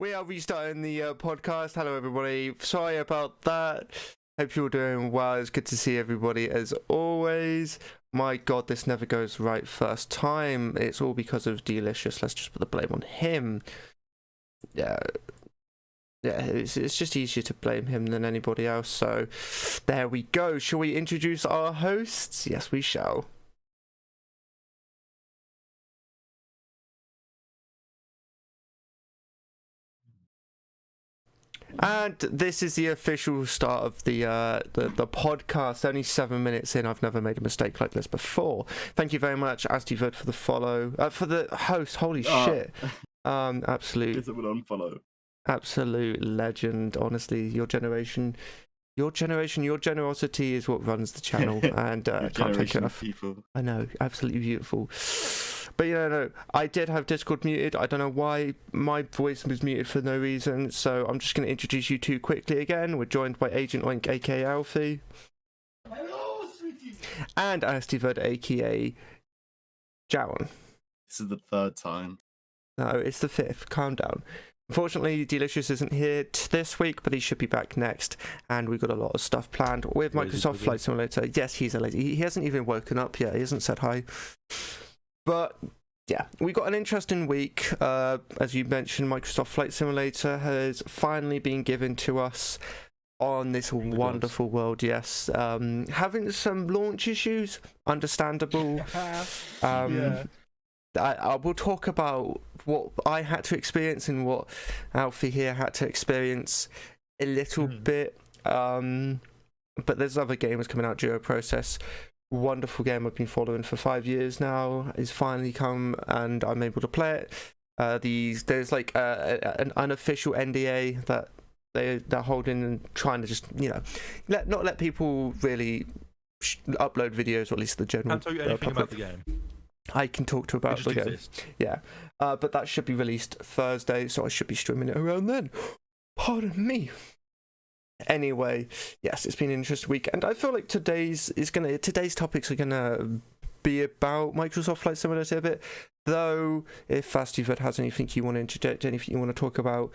We are restarting the podcast. Hello, everybody. Sorry about that. Hope you're doing well. It's good to see everybody as always. My God, this never goes right first time. It's all because of Delicious. Let's just put the blame on him. Yeah, it's just easier to blame him than anybody else. So there we go. Shall we introduce our hosts? Yes, we shall. And this is the official start of the podcast. Only 7 minutes in. I've never made a mistake like this before. Thank you very much, Astivert, for the follow. For the host. Holy shit. Absolute. Is it an unfollow? Absolute legend. Honestly, your generosity is what runs the channel, and can't take it enough. People. I know, absolutely beautiful. But no, I did have Discord muted. I don't know why my voice was muted for no reason, so I'm just going to introduce you two quickly again. We're joined by Agent Oink, aka Alfie. Hello, sweetie. And Astivert, aka Jowan. This is the third time. No, it's the fifth. Calm down. Unfortunately, Delicious isn't here this week, but he should be back next. And we've got a lot of stuff planned with Microsoft Flight Simulator. Yes, he's a lady. He hasn't even woken up yet. He hasn't said hi. But yeah, we got an interesting week. As you mentioned, Microsoft Flight Simulator has finally been given to us on this wonderful world. Yes, having some launch issues, understandable. I will talk about what I had to experience and what Alfie here had to experience a little bit. But there's other games coming out. Duo Process, wonderful game I've been following for 5 years now, is finally come and I'm able to play it. There's like an unofficial NDA that they're holding and trying to just not let people really upload videos, or at least the general. Can't tell you anything about the game. I can talk to about the game. Yeah, but that should be released Thursday, so I should be streaming it around then. Pardon me. Anyway, yes, it's been an interesting week, and I feel like today's topics are gonna be about Microsoft Flight Simulator a bit. Though, if Astivert has anything you want to interject, anything you want to talk about,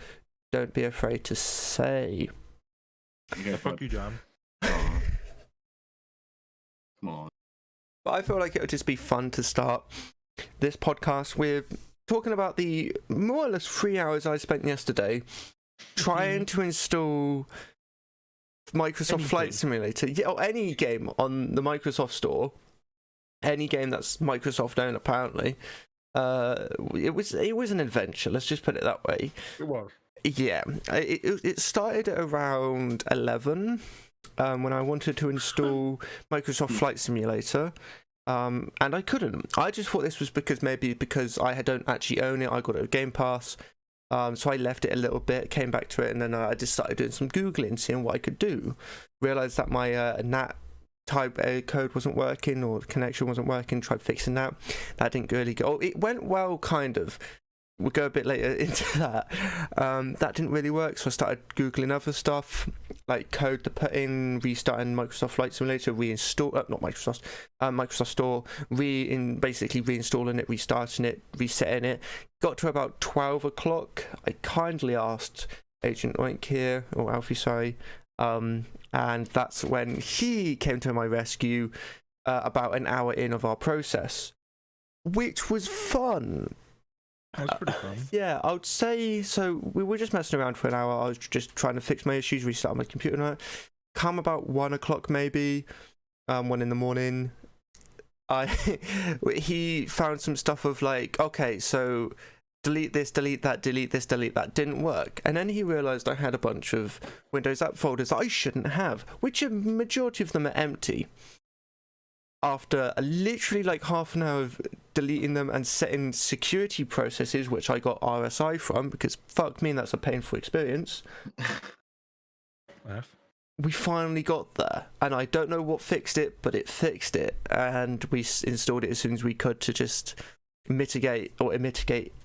don't be afraid to say. Okay, fuck you, Jam. Come on. But I feel like it would just be fun to start this podcast with talking about the more or less 3 hours I spent yesterday trying to install Microsoft Flight Simulator, or any game on the Microsoft Store, any game that's Microsoft owned apparently. It was an adventure, let's just put it that way. It was. Yeah, it started at around 11. When I wanted to install Microsoft Flight Simulator, and I couldn't. I just thought this was because I don't actually own it. I got it at Game Pass, so I left it a little bit, came back to it, and then I just started doing some Googling, seeing what I could do. Realised that my NAT type code wasn't working, or the connection wasn't working. Tried fixing that. That didn't really go. It went well, kind of. We'll go a bit later into that. That didn't really work, so I started Googling other stuff, like code to put in, restarting Microsoft Flight Simulator, Microsoft Store, basically reinstalling it, restarting it, resetting it. Got to about 12 o'clock. I kindly asked Agent Oink here, or Alfie, sorry, and that's when he came to my rescue about an hour in of our process, which was fun. That was pretty fun. Yeah, I would say so. We were just messing around for an hour. I was just trying to fix my issues, restart my computer. And come about 1 o'clock, maybe 1 in the morning. He found some stuff of like, okay, so delete this, delete that, delete this, delete that. Didn't work, and then he realised I had a bunch of Windows app folders that I shouldn't have, which a majority of them are empty. After literally like half an hour of deleting them and setting security processes, which I got RSI from, because fuck me, that's a painful experience. We finally got there, and I don't know what fixed it, but it fixed it, and we installed it as soon as we could to just mitigate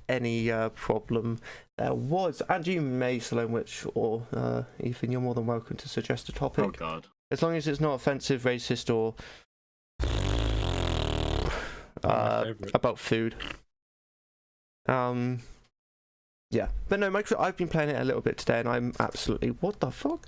any problem there was. And you may, Salonwich or Ethan, you're more than welcome to suggest a topic. Oh God. As long as it's not offensive, racist, or about food. Yeah, but no, I've been playing it a little bit today, and I'm absolutely what the fuck.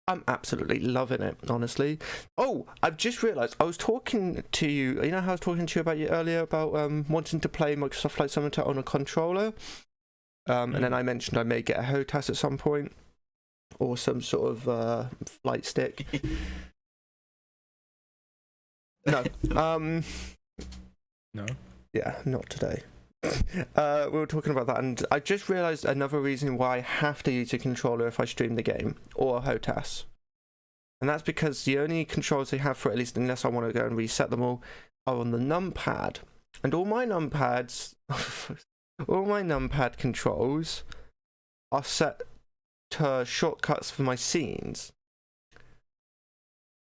I'm absolutely loving it, honestly. Oh, I've just realised I was talking to you. You know how I was talking to you about earlier about wanting to play Microsoft Flight Simulator on a controller, and then I mentioned I may get a HOTAS at some point, or some sort of flight stick. No. No. Yeah, not today. We were talking about that, and I just realised another reason why I have to use a controller if I stream the game, or a HOTAS. And that's because the only controls they have for it, at least unless I want to go and reset them all, are on the numpad. And all my numpads, all my numpad controls are set to shortcuts for my scenes.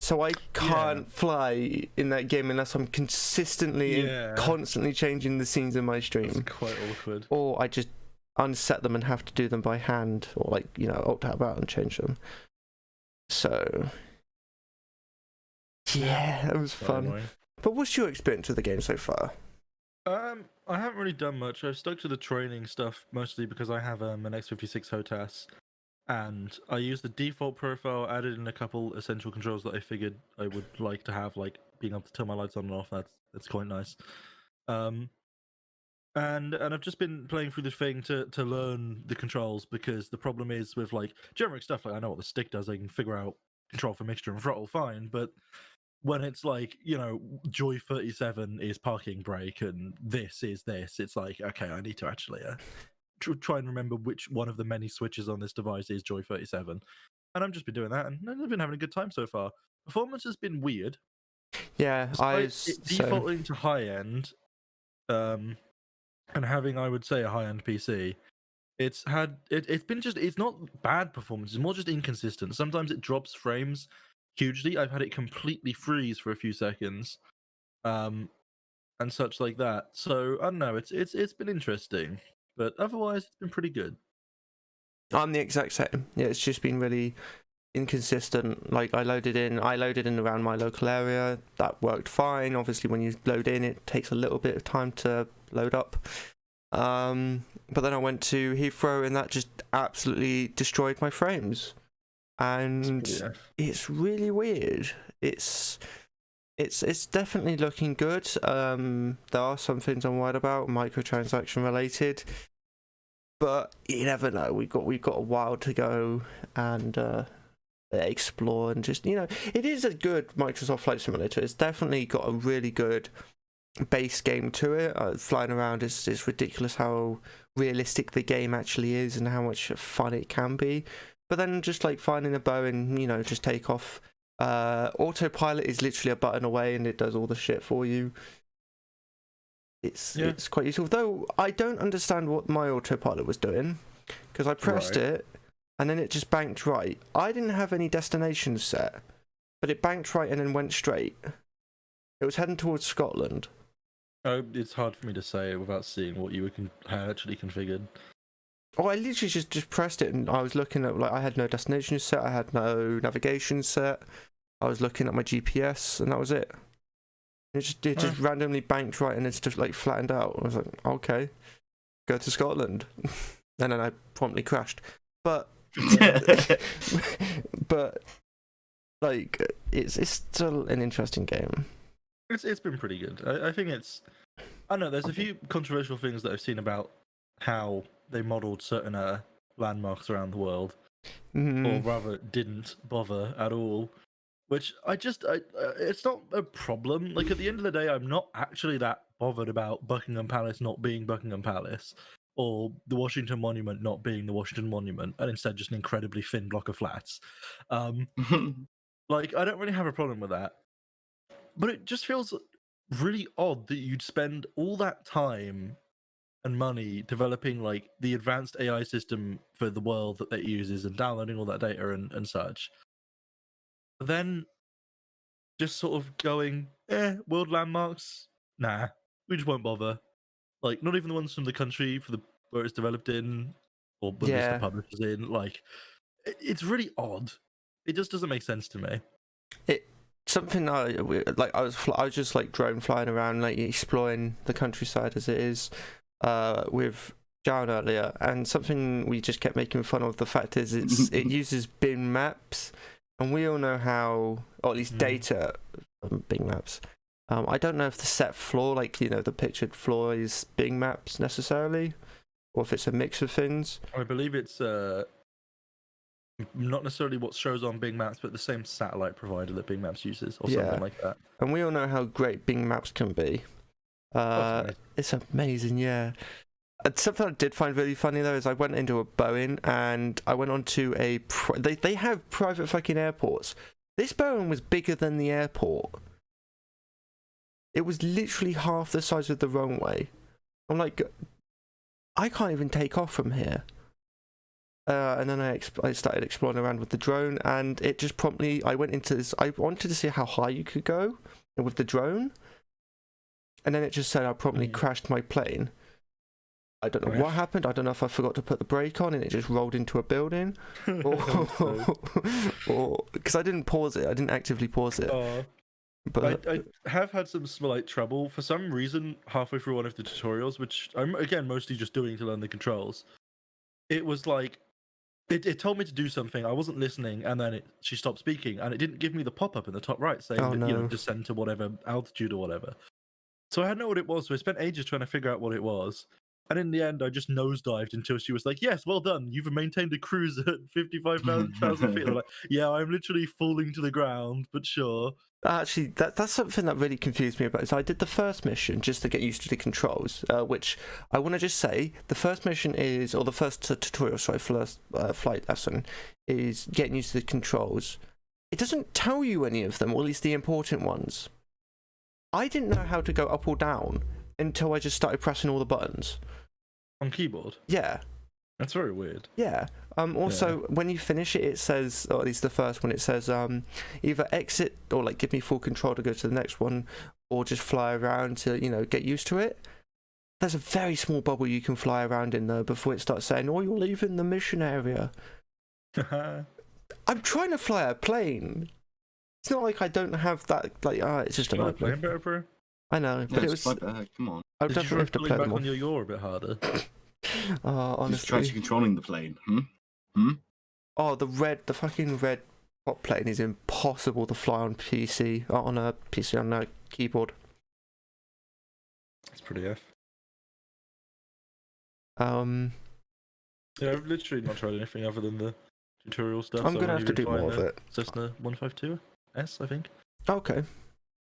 So I can't fly in that game unless I'm consistently and constantly changing the scenes in my stream. That's quite awkward. Or I just unset them and have to do them by hand, or like, you know, alt-tab out and change them. So yeah, that was fun. Annoying. But what's your experience with the game so far? I haven't really done much. I've stuck to the training stuff mostly because I have an X56 HOTAS, and I used the default profile, added in a couple essential controls that I figured I would like to have, like being able to turn my lights on and off. That's quite nice. And I've just been playing through the thing to learn the controls, because the problem is with like generic stuff, like I know what the stick does, I can figure out control for mixture and throttle fine, but when it's like, you know, Joy 37 is parking brake and this is this, it's like, okay, I need to actually try and remember which one of the many switches on this device is Joy 37. And I've just been doing that, and I've been having a good time so far. Performance has been weird. Yeah, defaulting to high end, and having, I would say, a high end PC. It's not bad performance. It's more just inconsistent. Sometimes it drops frames hugely. I've had it completely freeze for a few seconds, and such like that. So I don't know. It's been interesting, but otherwise it's been pretty good. I'm the exact same. Yeah, it's just been really inconsistent. Like I loaded in around my local area. That worked fine. Obviously, when you load in, it takes a little bit of time to load up. But then I went to Heathrow, and that just absolutely destroyed my frames. And it's really weird. It's definitely looking good. There are some things I'm worried about, microtransaction related, but you never know. We've got a while to go and explore, and just, you know, it is a good Microsoft Flight Simulator. It's definitely got a really good base game to it. Flying around is ridiculous how realistic the game actually is and how much fun it can be. But then just like finding a bow and, you know, just take off. Autopilot is literally a button away and it does all the shit for you. It's quite useful. Though I don't understand what my autopilot was doing, because I pressed it and then it just banked right. I didn't have any destinations set, but it banked right and then went straight. It was heading towards Scotland. Oh, it's hard for me to say without seeing what you had actually configured. Oh, I literally just pressed it, and I was looking at, like, I had no destination set, I had no navigation set, I was looking at my GPS, and that was it. It just randomly banked right, and it's just like flattened out. I was like, okay, go to Scotland. And then I promptly crashed. But but like it's still an interesting game. It's been pretty good. I think it's, I don't know, there's a few controversial things that I've seen about how they modelled certain landmarks around the world, or rather didn't bother at all, which it's not a problem. Like, at the end of the day, I'm not actually that bothered about Buckingham Palace not being Buckingham Palace, or the Washington Monument not being the Washington Monument, and instead just an incredibly thin block of flats. Like, I don't really have a problem with that. But it just feels really odd that you'd spend all that time and money developing like the advanced AI system for the world that it uses and downloading all that data and such. But then just sort of going, world landmarks? Nah, we just won't bother. Like, not even the ones from the country for where it's developed in, or at least the publishers in. Like, it's really odd. It just doesn't make sense to me. Something I was just like drone flying around, like exploring the countryside as it is, with down earlier, and something we just kept making fun of. The fact is, it uses bin maps, and we all know how, or at least data from Bing maps. I don't know if the set floor, like the pictured floor, is Bing maps necessarily, or if it's a mix of things. I believe it's not necessarily what shows on Bing Maps, but the same satellite provider that Bing Maps uses, or something like that. And we all know how great Bing Maps can be. It's amazing, yeah. And something I did find really funny though is I went into a Boeing and I went onto they have private fucking airports. This Boeing was bigger than the airport. It was literally half the size of the runway. I'm like, I can't even take off from here. And then I started exploring around with the drone, and it just promptly, I went into this, I wanted to see how high you could go with the drone, and then it just said I promptly crashed my plane. I don't know what happened. I don't know if I forgot to put the brake on and it just rolled into a building, or because I didn't pause it. I didn't actively pause it. But I have had some slight trouble for some reason halfway through one of the tutorials, which I'm again mostly just doing to learn the controls. It was like it told me to do something. I wasn't listening, and then she stopped speaking, and it didn't give me the pop-up in the top right saying that, descend to whatever altitude or whatever. So I had no what it was. So I spent ages trying to figure out what it was. And in the end, I just nosedived until she was like, "Yes, well done. You've maintained a cruise at 55,000 feet." I'm like, "Yeah, I'm literally falling to the ground, but sure." Actually, that's something that really confused me about. So I did the first mission just to get used to the controls, which I want to just say, the first mission is, or the first tutorial, first flight lesson, is getting used to the controls. It doesn't tell you any of them, or at least the important ones. I didn't know how to go up or down until I just started pressing all the buttons. On keyboard? Yeah. That's very weird. Yeah. Also, when you finish it, it says, or at least the first one, it says either exit or like give me full control to go to the next one, or just fly around to get used to it. There's a very small bubble you can fly around in though before it starts saying, "Oh, you're leaving the mission area." I'm trying to fly a plane. It's not like I don't have that. It's just a plane better, bro. I know, but it was. Come on. I would definitely have to play them on your yaw a bit harder. Honestly. Just try controlling the plane. Oh, the fucking red hot plane is impossible to fly on PC, on a keyboard. That's pretty F. Yeah, I've literally not tried anything other than the tutorial stuff. I'm gonna have to do more of it. Cessna 152S, I think. Okay.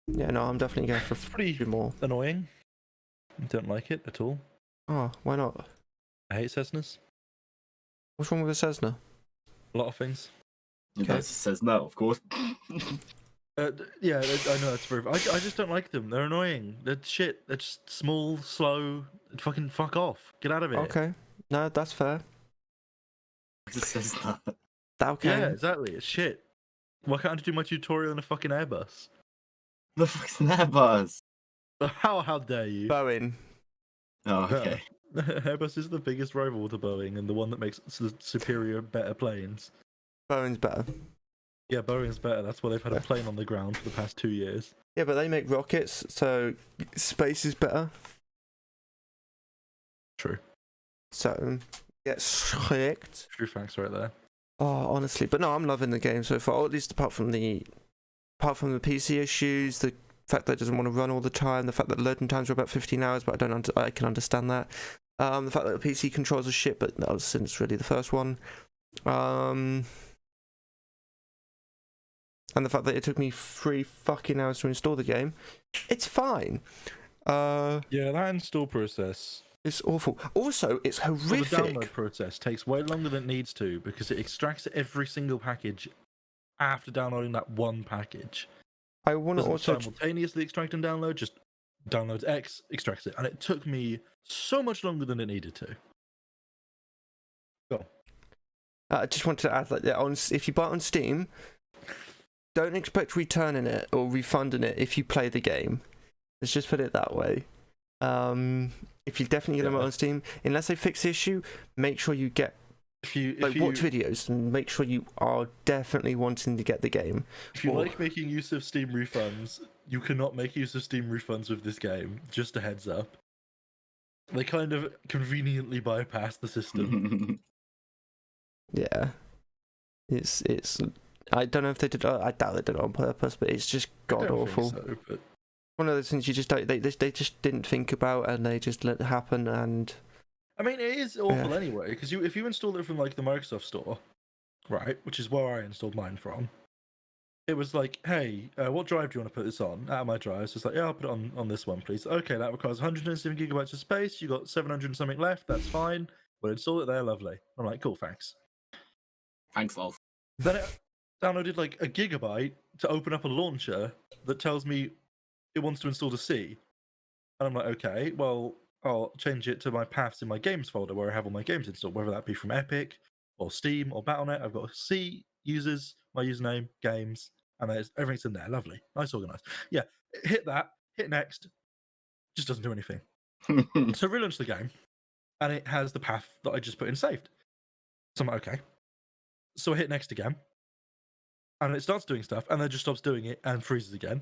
Yeah, no, I'm definitely gonna have to do more. Annoying. I don't like it at all. Oh, why not? I hate Cessnas. What's wrong with a Cessna? A lot of things. Okay. It says no, of course. Yeah, I know that's very. I just don't like them. They're annoying. They're shit. They're just small, slow. Fucking fuck off. Get out of it. Okay. No, that's fair. It says that. Okay. Yeah, exactly. It's shit. Why can't I do my tutorial in a fucking Airbus? The fuck's an Airbus? How dare you? Boeing. Oh, okay. Airbus is the biggest rival to Boeing and the one that makes superior, better planes. Boeing's better. Yeah, Boeing's better. That's why they've had a plane on the ground for the past 2 years. Yeah, but they make rockets, so space is better. True. So, get strict. True facts right there. Oh, honestly, but no, I'm loving the game so far. Or at least apart from the PC issues, the fact that it doesn't want to run all the time, the fact that loading times are about 15 hours, but I can understand that. The fact that the PC controls are shit, but that was since really the first one. And the fact that it took me 3 fucking hours to install the game, it's fine. Yeah, that install process. It's awful. Also, it's horrific. Well, the download process takes way longer than it needs to because it extracts every single package after downloading that one package. I want to also simultaneously extract and download. Just downloads X, extracts it, and it took me so much longer than it needed to. Go. I just wanted to add that if you buy it on Steam, don't expect returning it or refunding it if you play the game. Let's just put it that way. If you're definitely going to buy it on Steam, unless they fix the issue, make sure you get watch videos and make sure you are definitely wanting to get the game. If you like making use of Steam refunds, you cannot make use of Steam refunds with this game. Just a heads up. They kind of conveniently bypass the system. Yeah, it's. I don't know if they did. I doubt they did it on purpose, but it's just god awful. So, but... One of those things you just don't. They just didn't think about, and they just let it happen. And I mean, it is awful anyway, because if you install it from like the Microsoft Store, right, which is where I installed mine from, it was like, hey, what drive do you want to put this on? Out of my drive, so it's like, yeah, I'll put it on this one, please. Okay, that requires 107 gigabytes of space. You got 700 and something left. That's fine. We'll install it there. Lovely. I'm like, cool, thanks. Thanks, lol. Then it downloaded like a gigabyte to open up a launcher that tells me it wants to install the C. And I'm like, okay, well, I'll change it to my paths in my games folder where I have all my games installed, whether that be from Epic or Steam or Battle.net. I've got C users, my username, games, and everything's in there. Lovely. Nice organized. Yeah, hit that, hit next, just doesn't do anything. So relaunch the game, and it has the path that I just put in saved. So I'm like, okay. So I hit next again, and it starts doing stuff, and then just stops doing it and freezes again.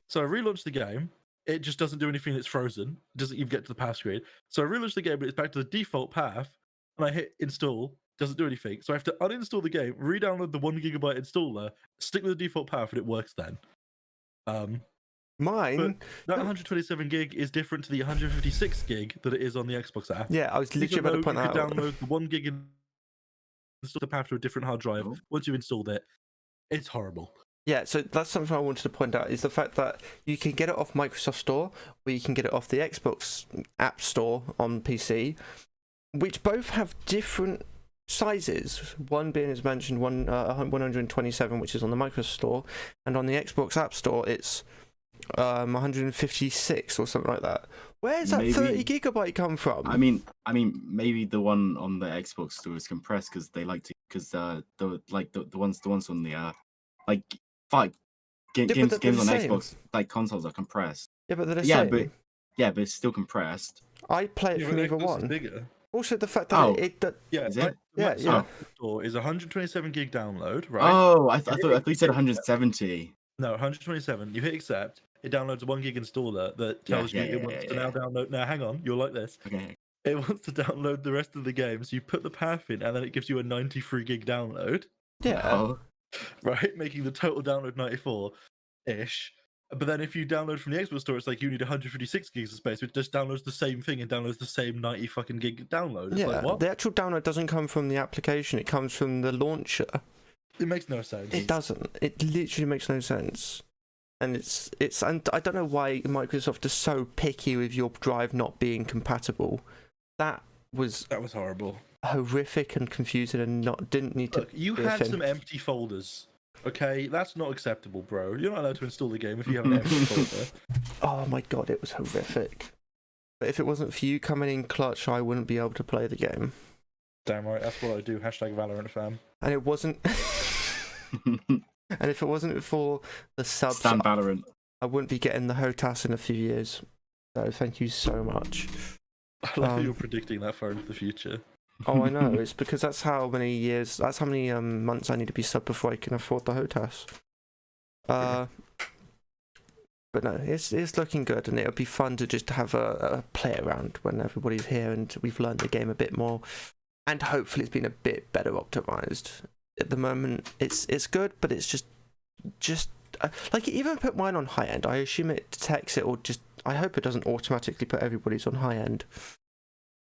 So I relaunch the game. It just doesn't do anything. It's frozen. It doesn't even get to the path screen. So I relaunch the game, but it's back to the default path, and I hit install. Doesn't do anything. So I have to uninstall the game, re-download the 1 gigabyte installer, stick with the default path, and it works then. mine. But that 127 gig is different to the 156 gig that it is on the Xbox app. Yeah, I was literally about to point that out. You could download the 1 gig and install the path to a different hard drive. Once you've installed it, it's horrible. Yeah, so that's something I wanted to point out, is the fact that you can get it off Microsoft Store, or you can get it off the Xbox App Store on PC, which both have different sizes. One being, as mentioned, 127, which is on the Microsoft Store, and on the Xbox App Store, it's 156 or something like that. Where's that 30 gigabyte come from? I mean, maybe the one on the Xbox Store is compressed because they like to, because the ones on the games on Xbox, like consoles, are compressed. Yeah, but they're the same. but it's still compressed. I play it from either one. Bigger. Also, the fact that Is it? Yeah. Store is 127 gig download, right? Oh, I thought you said 170. No, 127. You hit accept. It downloads a 1 gig installer that tells you it wants to now download. Now, hang on, you'll like this. Okay. It wants to download the rest of the game, so you put the path in, and then it gives you a 93 gig download. Yeah. Oh. Right, making the total download 94-ish. But then if you download from the Xbox Store, it's like you need 156 gigs of space, which just downloads the same thing and downloads the same 90 fucking gig download. It's like, what? The actual download doesn't come from the application; it comes from the launcher. It makes no sense. It doesn't. It literally makes no sense. And and I don't know why Microsoft is so picky with your drive not being compatible. That was horrible, horrific, and confusing, and didn't need to. Look, you had some empty folders. Okay, that's not acceptable, bro. You're not allowed to install the game if you have an empty folder. Oh my god, it was horrific. But if it wasn't for you coming in clutch, I wouldn't be able to play the game. Damn right, that's what I do. #Valorant fam. And it wasn't. And if it wasn't for the subs, Stan Valorant, I wouldn't be getting the HOTAS in a few years. So thank you so much. I like that you're predicting that far into the future. Oh, I know. It's because that's how many months I need to be sub before I can afford the HOTAS. But no, it's looking good, and it'll be fun to just have a play around when everybody's here and we've learned the game a bit more, and hopefully it's been a bit better optimized. At the moment, it's good, but it's just like, even put mine on high end. I assume it detects it, or just I hope it doesn't automatically put everybody's on high end.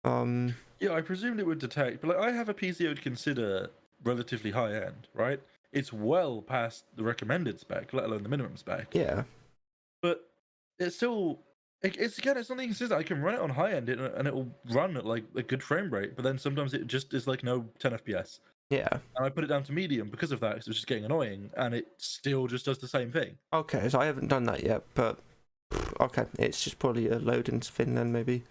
Yeah, I presumed it would detect, but like, I have a PC I would consider relatively high end, right? It's well past the recommended spec, let alone the minimum spec. Yeah. But it's still, it's something consistent. I can run it on high end and it will run at like a good frame rate, but then sometimes it just is like no 10 FPS. Yeah. And I put it down to medium because of that, because it's just getting annoying, and it still just does the same thing. Okay, so I haven't done that yet, but okay, it's just probably a loading spin then, maybe.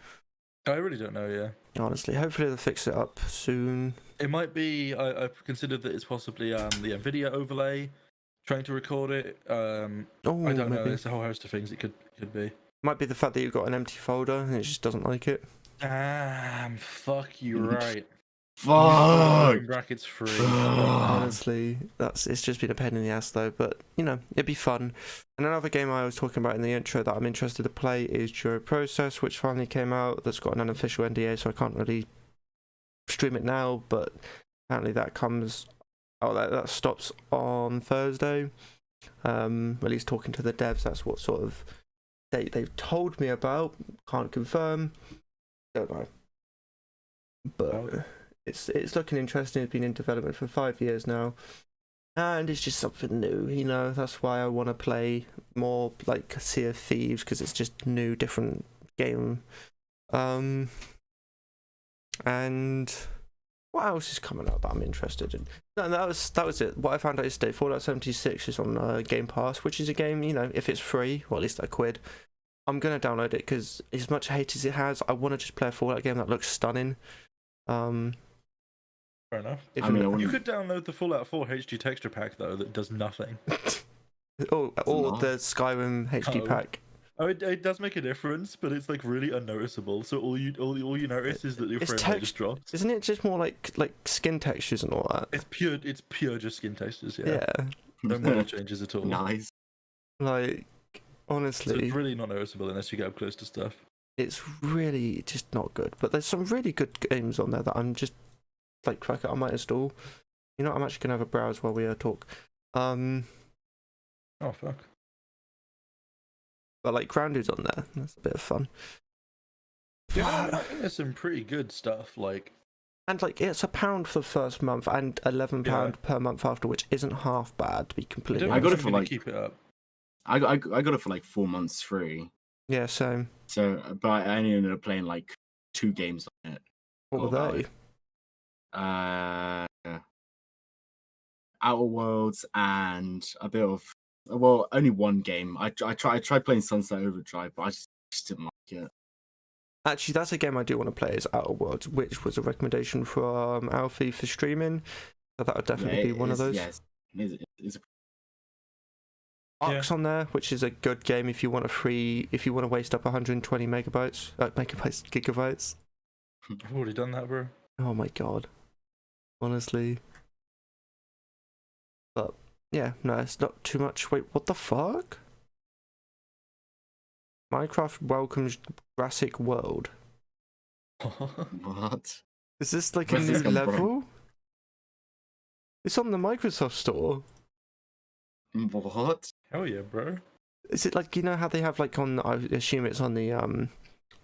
I really don't know, yeah. Honestly, hopefully they'll fix it up soon. It might be, I've considered that it's possibly the NVIDIA overlay trying to record it. I don't know, there's a whole host of things it could be. Might be the fact that you've got an empty folder and it just doesn't like it. Damn, fuck you right. Fuck. In brackets free. Honestly, it's just been a pain in the ass though, but you know, it'd be fun. And another game I was talking about in the intro that I'm interested to play is Duo Process, which finally came out. That's got an unofficial NDA, so I can't really stream it now, but apparently that comes. Oh, that stops on Thursday. At least talking to the devs, that's what sort of date they've told me about. Can't confirm. Don't know. But it's looking interesting. It's been in development for 5 years now, and it's just something new. You know, that's why I want to play more like Sea of Thieves, because it's just new, different game. And what else is coming out that I'm interested in? No, that was it. What I found out yesterday, Fallout 76 is on Game Pass, which is a game, you know, if it's free, or at least £1, I'm gonna download it, because as much hate as it has, I want to just play a Fallout game that looks stunning. Fair enough. You could download the Fallout 4 HD texture pack though, that does nothing. or the Skyrim HD pack. Oh, it does make a difference, but it's like really unnoticeable. So all you notice is that your frame rate just drops. Isn't it just more like skin textures and all that? It's pure just skin textures. Yeah. No Yeah. model changes at all. Nice. Like, honestly, So it's really not noticeable unless you get up close to stuff. it's really just not good. But there's some really good games on there that I'm just like, fuck it, I might install. You know, I'm actually gonna have a browse while we talk. Oh fuck. But like Grounded's on there. That's a bit of fun. Yeah, I think there's some pretty good stuff. Like, and like it's £1 for the first month and £11 per month after, which isn't half bad to be completely. I got it for gonna like keep it up. I got it for like 4 months free. Yeah, same. So, but I only ended up playing like 2 games on it. What were they? Outer Worlds and a bit of, well, only one game. I tried playing Sunset Overdrive, but I just didn't like it. Actually, that's a game I do want to play, is Outer Worlds, which was a recommendation from Alfie for streaming. So that would definitely be one of those. Yes, it's Ark's on there, which is a good game if you want if you want to waste up 120 gigabytes. I've already done that, bro. Oh my god. Honestly. But yeah, no, it's not too much. Wait, what the fuck? Minecraft welcomes Jurassic World. what? Is this like Where's a this new come level? from? It's on the Microsoft Store. What? Hell yeah, bro. Is it like, you know how they have like on, I assume it's on the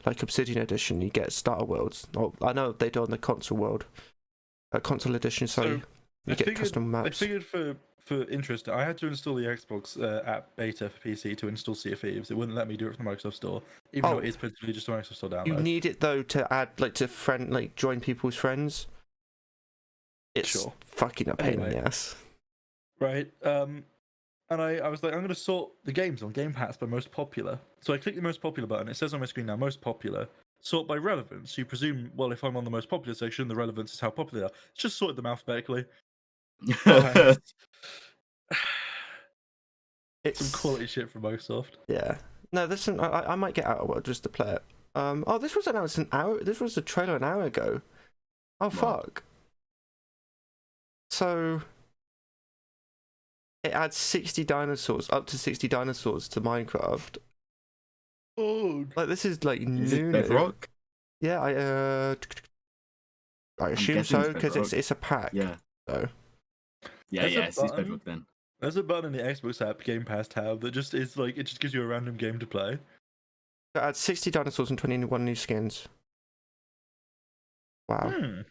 like Obsidian edition, you get Starter Worlds. Oh, I know they do on the console world. Console edition, sorry. You get custom maps. I figured for interest, I had to install the Xbox app beta for PC to install Sea of Thieves. It wouldn't let me do it from the Microsoft Store, even though it is principally just a Microsoft Store download. You need it though to add, like, to join people's friends. It's fucking a pain in the ass. Right. And I was like, I'm going to sort the games on Game Pass by most popular. So I click the most popular button. It says on my screen now, most popular. Sort by relevance. You presume, well, if I'm on the most popular section, the relevance is how popular they are. It's just sorted them alphabetically. It's some quality shit from Microsoft. Yeah. No, listen, I might get Outer World just to play it. Oh, this was announced an hour. This was a trailer an hour ago. Oh, fuck. So it adds 60 dinosaurs, up to 60 dinosaurs to Minecraft. Oh, like, this is like Is new. it Bedrock? Yeah, I assume so, because it's a pack. Yeah. So. Yeah, it's Bedrock then. There's a button in the Xbox app Game Pass tab that just is like, it just gives you a random game to play. It adds 60 dinosaurs and 21 new skins. Wow.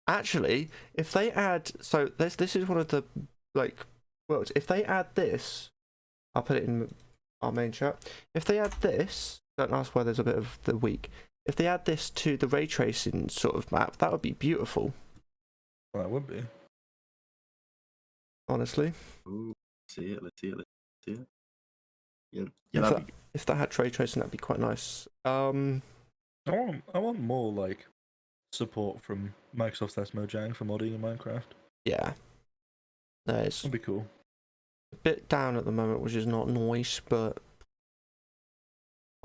Actually, if they add, so this is one of the like worlds. If they add this, I'll put it in our main chat. If they add this, don't ask why there's a bit of the week. If they add this to the ray tracing sort of map, that would be beautiful. Well, that would be. Honestly. Ooh, let's see it. Yeah, if that had ray tracing, that'd be quite nice. I want more like support from Microsoft / Mojang for modding in Minecraft. Yeah. No, it's That'd be cool. a bit down at the moment, which is not nice, but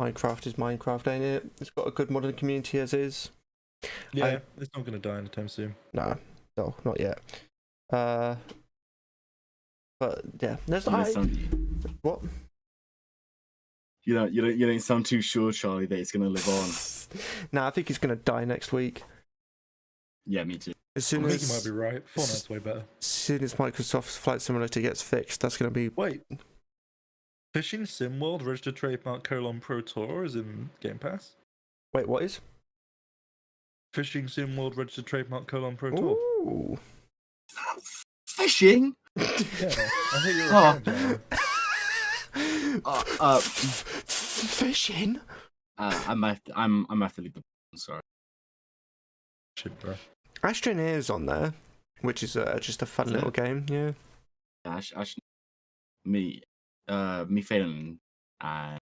Minecraft is Minecraft, ain't it? It's got a good modding community as is. Yeah, it's not going to die anytime soon. No, not yet. But yeah, there's what? You don't sound too sure, Charlie, that it's going to live on. No, I think he's going to die next week. Yeah, me too. As soon I think as you might be right. Fortnite's way better. As soon as Microsoft's Flight Simulator gets fixed, that's going to be. Wait. Fishing SimWorld registered trademark : Pro Tour is in Game Pass. Wait, what is? Fishing SimWorld registered trademark : Pro Tour. Ooh. Fishing? Yeah, I think you're a fan, Fishing? I'm have to leave the. Sorry. Shit, bro. Astroneer's on there, which is just a fun little game. Yeah. Me, Phelan, and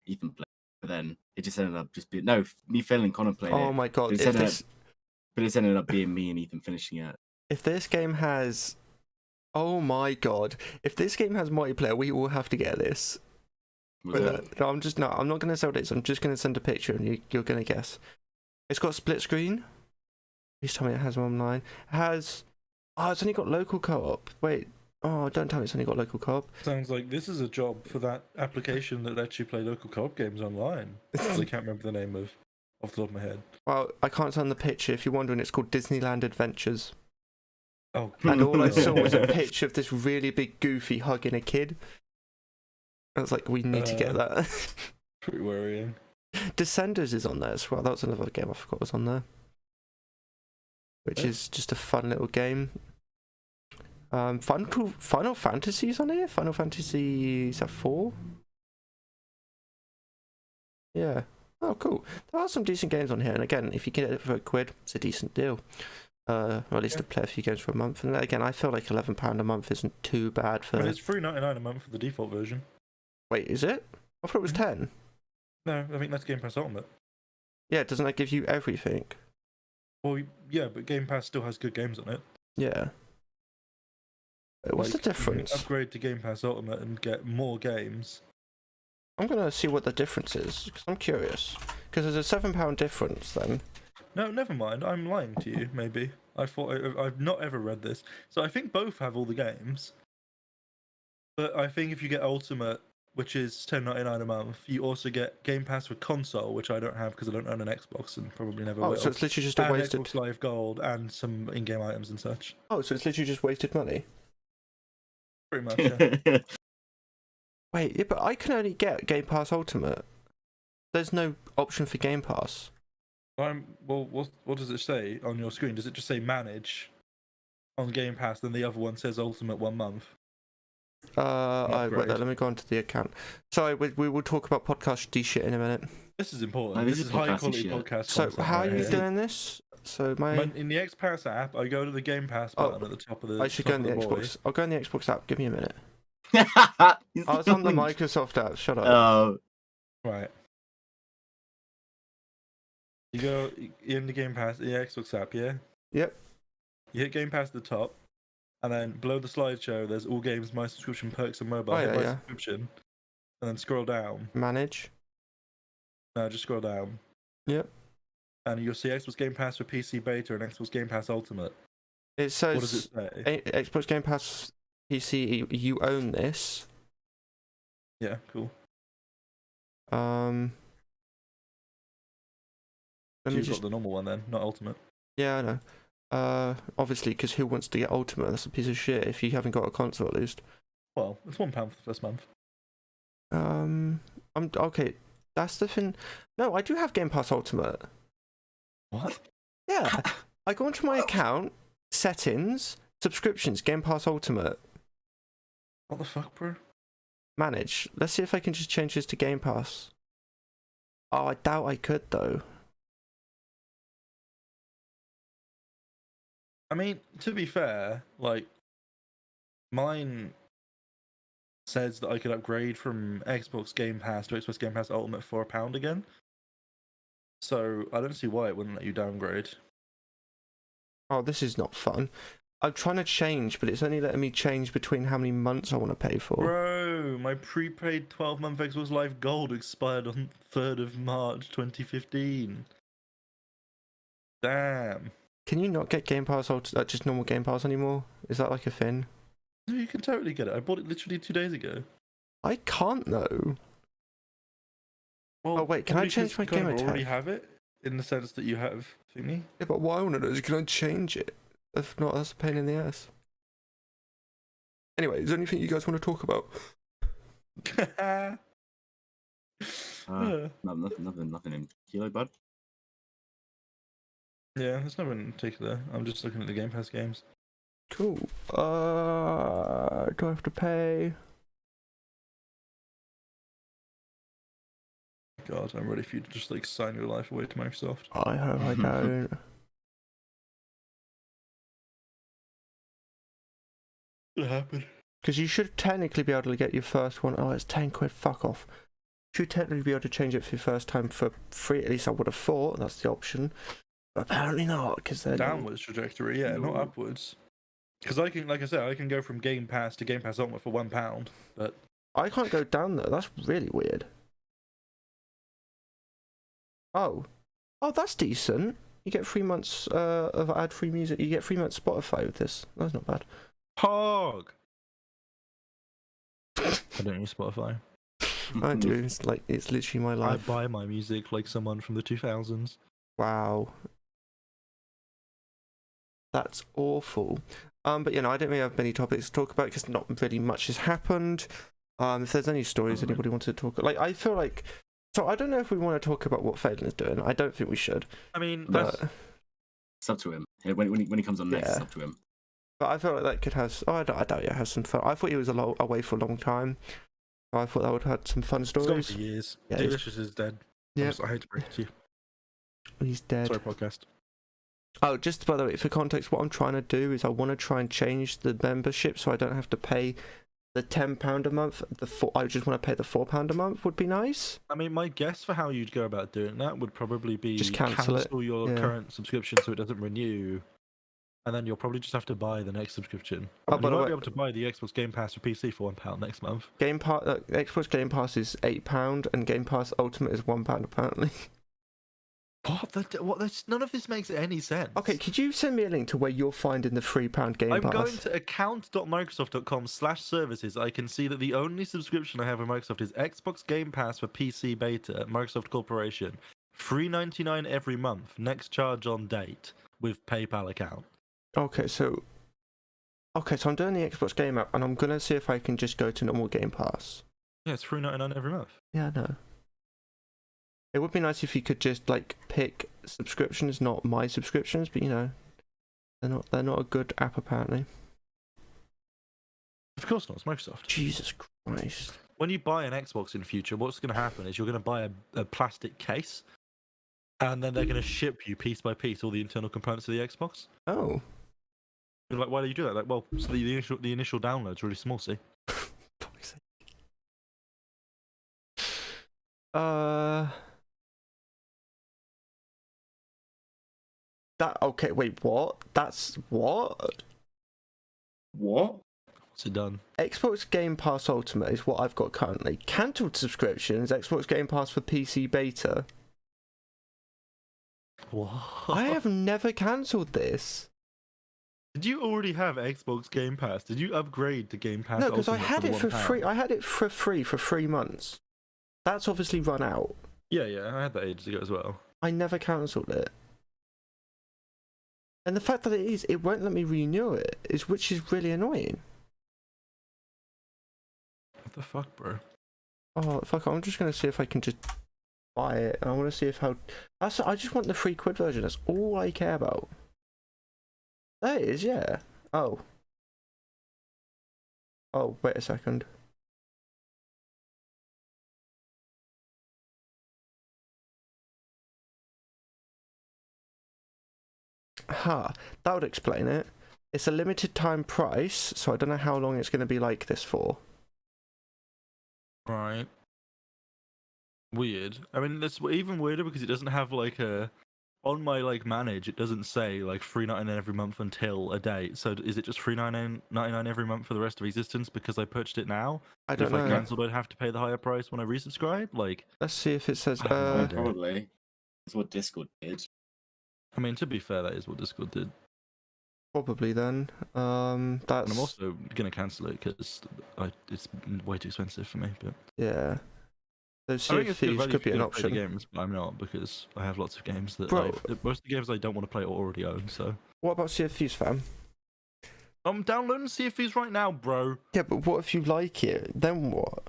Ethan played, but then it just ended up just being me, Phelan, and Connor played it. Oh my god! But it's ended up being me and Ethan finishing it. If this game has, oh my god! If this game has multiplayer, we will have to get this. No, I'm not going to sell this. I'm just going to send a picture, and you're going to guess. It's got split screen. Please tell me it has online. It has. Oh, it's only got local co-op. Wait. Oh, don't tell me it's only got local co-op. Sounds like this is a job for that application that lets you play local co-op games online. I can't remember the name off the top of my head. Well, I can't send the picture. If you're wondering, it's called Disneyland Adventures. Oh, and all I saw was a picture of this really big Goofy hugging a kid. I was like, we need to get that. Pretty worrying. Descenders is on there as well. That was another game I forgot was on there. Which is just a fun little game. Final Fantasy's on here? Final Fantasy, is that 4? Yeah. Oh, cool. There are some decent games on here. And again, if you get it for £1, it's a decent deal. Or at least to play a few games for a month. And again, I feel like £11 a month isn't too bad for... It's $3.99 a month for the default version. Wait, is it? I thought it was 10. No, I think that's Game Pass Ultimate. Yeah, doesn't that give you everything? Well, yeah, but Game Pass still has good games on it. Yeah. What's the difference? You can upgrade to Game Pass Ultimate and get more games. I'm going to see what the difference is, because I'm curious. Because there's a £7 difference then. No, never mind. I'm lying to you, maybe. I've not ever read this. So I think both have all the games. But I think if you get Ultimate, which is $10.99 a month, you also get Game Pass for console, which I don't have because I don't own an Xbox and probably never will. Oh, so it's literally just a wasted... Xbox Live Gold and some in-game items and such. Oh, so it's literally just wasted money? Pretty much, yeah. Wait, yeah, but I can only get Game Pass Ultimate. There's no option for Game Pass. Well, what does it say on your screen? Does it just say Manage on Game Pass, then the other one says Ultimate 1 month? Wait, let me go onto the account. Sorry, we will talk about podcast shit in a minute. This is important. No, this is high quality podcast. So how are you doing this? So in the X Pass app, I go to the Game Pass button at the top of the. I should go in the Xbox. I'll go in the Xbox app. Give me a minute. I was on the Microsoft app. Shut up. Oh. Right. You go in the Game Pass, the Xbox app, yeah? Yep. You hit Game Pass at the top, and then below the slideshow, there's all games, my subscription, perks, and mobile. Hit my subscription, and then scroll down. Manage. No, just scroll down. Yep. And you'll see Xbox Game Pass for PC Beta and Xbox Game Pass Ultimate. It says, what does it say? Xbox Game Pass PC, you own this. Yeah, cool. You've got the normal one then, not Ultimate. Yeah, I know. Obviously, because who wants to get Ultimate? That's a piece of shit if you haven't got a console at least. Well, it's £1 for the first month. I'm okay. That's the thing. No, I do have Game Pass Ultimate. What? Yeah. I go into my account, settings, subscriptions, Game Pass Ultimate. What the fuck, bro? Manage. Let's see if I can just change this to Game Pass. Oh, I doubt I could though. I mean, to be fair, like, mine says that I could upgrade from Xbox Game Pass to Xbox Game Pass Ultimate for £1 again. So I don't see why it wouldn't let you downgrade. Oh, this is not fun. I'm trying to change, but it's only letting me change between how many months I want to pay for. Bro, my prepaid 12-month Xbox Live Gold expired on 3rd of March 2015. Damn. Can you not get Game Pass, just normal Game Pass anymore? Is that like a thing? No, you can totally get it. I bought it literally 2 days ago. I can't though. Well, Oh wait, can I change my game already tag? have it in the sense that you have thingy. Yeah, but what I want to know is, can I change it? If not, that's a pain in the ass. Anyway, is there anything you guys want to talk about? Nothing in particular, bud. Yeah, there's nothing in particular. I'm just looking at the Game Pass games. Cool. Do I have to pay? God, I'm ready for you to just like sign your life away to Microsoft. I hope I don't. It happened. Because you should technically be able to get your first one. Oh, it's 10 quid. Fuck off. You should technically be able to change it for your first time for free. At least I would have thought that's the option. But apparently not, because they're Downwards trajectory, yeah, not upwards. Because I can, like I said, I can go from Game Pass to Game Pass Ultimate for £1, but I can't go down though. That's really weird. Oh, that's decent. You get 3 months of ad-free music. You get 3 months Spotify with this. That's not bad. Hog. I don't use Spotify. I do. It's literally my life. I buy my music like someone from the 2000s. Wow. That's awful. But I don't really have many topics to talk about because not really much has happened. If there's any stories anybody wants to talk, I feel like. So I don't know if we want to talk about what Phelan is doing. I don't think we should. I mean, it's up to him. When he comes on next, Yeah. it's up to him. But I feel like that could have. I doubt it has some fun. I thought he was away for a long time. I thought that would have had some fun it's gone stories. for years. Yeah, Delicious is dead. Yeah, I hate to break it to you. he's dead. Sorry, podcast. Oh, just by the way, for context, what I'm trying to do is I want to try and change the membership so I don't have to pay the £10 a month. I just want to pay the £4 a month would be nice. I mean, my guess for how you'd go about doing that would probably be Just cancel it. your Yeah. current subscription so it doesn't renew, and then you'll probably just have to buy the next subscription. Oh, And by you the might way- be able to buy the Xbox Game Pass for PC for £1 next month. Xbox Game Pass is £8 and Game Pass Ultimate is £1 apparently. What? None of this makes any sense. Okay, could you send me a link to where you're finding the £3 Game I'm Pass? going to account.microsoft.com/services. I can see that the only subscription I have with Microsoft is Xbox Game Pass for PC Beta, Microsoft Corporation. $3.99 every month. Next charge on date with PayPal account. Okay, so I'm doing the Xbox Game app and I'm gonna see if I can just go to normal Game Pass. Yeah, it's $3.99 every month. Yeah, I know. It would be nice if you could just pick subscriptions, not my subscriptions, but they're not a good app apparently. Of course not. It's Microsoft. Jesus Christ. When you buy an Xbox in future, what's going to happen is you're going to buy a plastic case, and then they're going to ship you piece by piece all the internal components of the Xbox. Oh. You're like, why do you do that? Like, well, so the initial download's really small. See. Fuck's sake. Okay, wait, what? That's what? What? What's it done? Xbox Game Pass Ultimate is what I've got currently. Cancelled subscriptions, Xbox Game Pass for PC Beta. What? I have never cancelled this. Did you already have Xbox Game Pass? Did you upgrade to Game Pass? No, because I Ultimate had the it for £1? free. I had it for free for 3 months. That's obviously run out. Yeah, I had that ages ago as well. I never cancelled it. And the fact that it won't let me renew it, which is really annoying. What the fuck, bro? Oh, fuck, I'm just going to see if I can just buy it. And I want to see if I just want the £3 version. That's all I care about. That is, yeah. Oh. Oh, wait a second. That would explain it. It's a limited time price, so I don't know how long it's going to be like this for. Right. Weird. I mean, that's even weirder because it doesn't have on my manage. It doesn't say $3.99 every month until a date. So is it just $3.99 every month for the rest of existence because I purchased it now? I don't know. If I cancelled, I'd have to pay the higher price when I resubscribe. Let's see if it says. I have no idea. Probably. That's what Discord did. I mean, to be fair, that is what Discord did. Probably then. That's. And I'm also gonna cancel it because it's way too expensive for me. But Yeah. Those I think it's good fees value could if be you're an gonna play the option. games, but I'm not because I have lots of games that Bro. most of the games I don't want to play I already own. So What about Sea of Thieves, fam? I'm downloading Sea of Thieves right now, bro. Yeah, but what if you like it? Then what?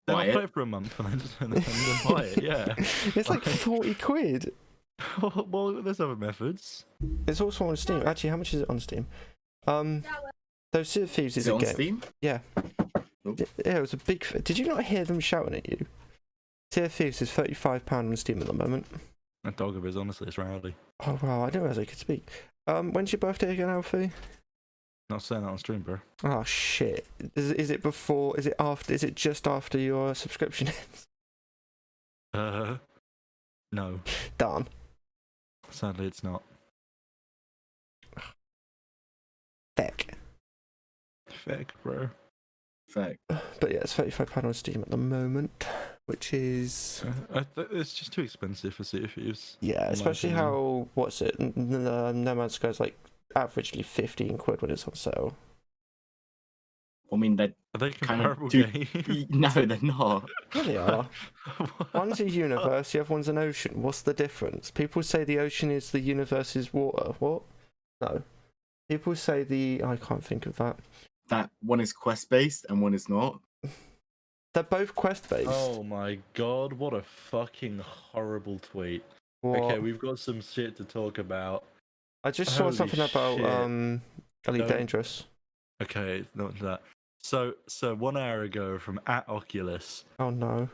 Then Buy I'll play it? it for a month and then buy it. Yeah. It's like 40 quid. Well, there's other methods. It's also on Steam. Actually, how much is it on Steam? Those Sea of Thieves is Is it a on game. Steam? Yeah. Nope. Yeah, it was a big. Did you not hear them shouting at you? Sea of Thieves is £35 on Steam at the moment. That dog of his, honestly, it's rowdy. Oh wow, I didn't realize I could speak. When's your birthday again, Alfie? Not saying that on stream, bro. Oh shit. Is it before? Is it after? Is it just after your subscription ends? No. Darn. Sadly, it's not. Feck. Feck, bro. Fact. But yeah, it's £35 on Steam at the moment, which is It's just too expensive for Sea of Thieves. yeah, my especially opinion. how what's it? No Man's Sky is like averagely 15 quid when it's on sale. I mean, they're Are they kind comparable of do. games? No, they're not. Yeah, they are. One's a universe, the other one's an ocean. What's the difference? People say the ocean is the universe's water. What? No. People say I can't think of that. That one is quest based and one is not. They're both quest based. Oh my god, what a fucking horrible tweet. What? Okay, we've got some shit to talk about. I just saw Holy something about shit. Elite Don't- Dangerous. Okay, not that. So 1 hour ago from @Oculus. Oh no.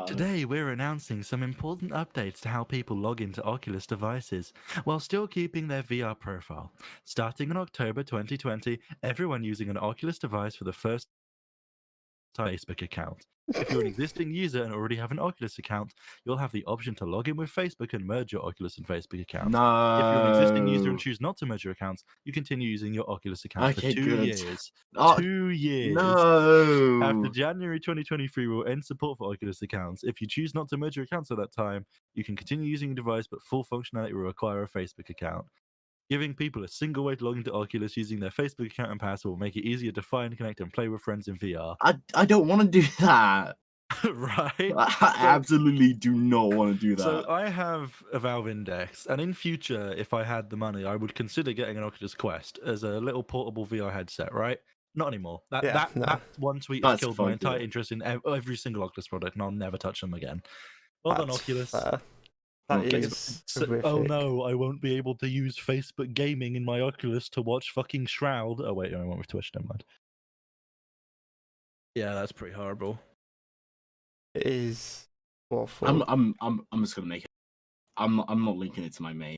Today we're announcing some important updates to how people log into Oculus devices while still keeping their VR profile. Starting in October 2020, everyone using an Oculus device for the first time Facebook account. If you're an existing user and already have an Oculus account, you'll have the option to log in with Facebook and merge your Oculus and Facebook account. No. If you're an existing user and choose not to merge your accounts, you continue using your Oculus account Okay, for 2 good. years. Oh, 2 years. no. After January 2023, we'll end support for Oculus accounts. If you choose not to merge your accounts at that time, you can continue using your device, but full functionality will require a Facebook account. Giving people a single way to log into Oculus using their Facebook account and password will make it easier to find, connect, and play with friends in VR. I don't want to do that. Right? I absolutely do not want to do that. So I have a Valve Index, and in future, if I had the money, I would consider getting an Oculus Quest as a little portable VR headset, right? Not anymore. That one tweet has That's killed my fucked up. entire interest in every single Oculus product, and I'll never touch them again. Well done, That's Oculus. fair. That Okay. is So, oh horrific. no, I won't be able to use Facebook gaming in my Oculus to watch fucking Shroud. Oh wait, I went with Twitch, never mind. Yeah, that's pretty horrible. It is awful. I'm just gonna make it. I'm not linking it to my main.